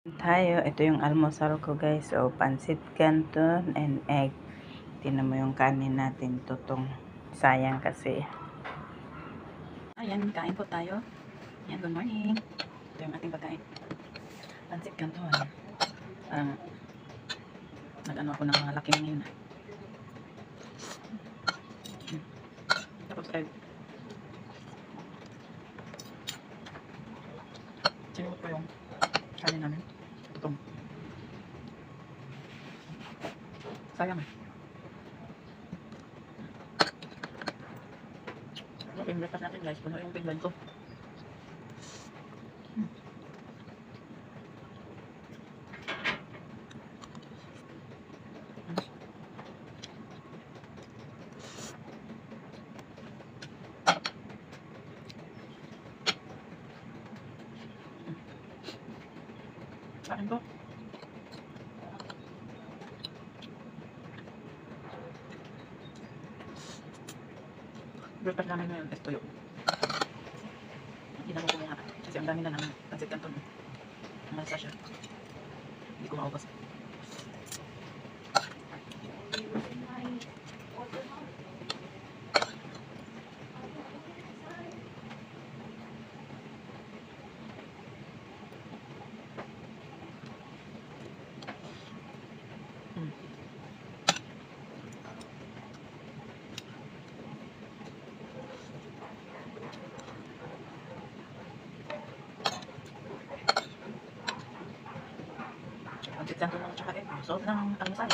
Tayo, ito yung almusal ko guys. So, pansit canton and egg. Tingnan mo yung kanin natin, tutong. Sayang kasi. Ayan, kain po tayo. Ayan, good morning. Ito yung ating pagkain. Pansit canton. Parang, nag-ano ako ng mga laki ngayon. Tapos egg. Sinunod ko yung kanin namin. Tutong. Sayang eh. Yung breakfast natin guys, puno yung pinggan ko. Kain ko. Breakfast namin ngayon is tuyo. Hindi na ko kumuha kasi ang dami na naman pansit canton. Ang malasa siya. Hindi ko maubos. Pansit canton lang tsaka egg. Solve ng almusal.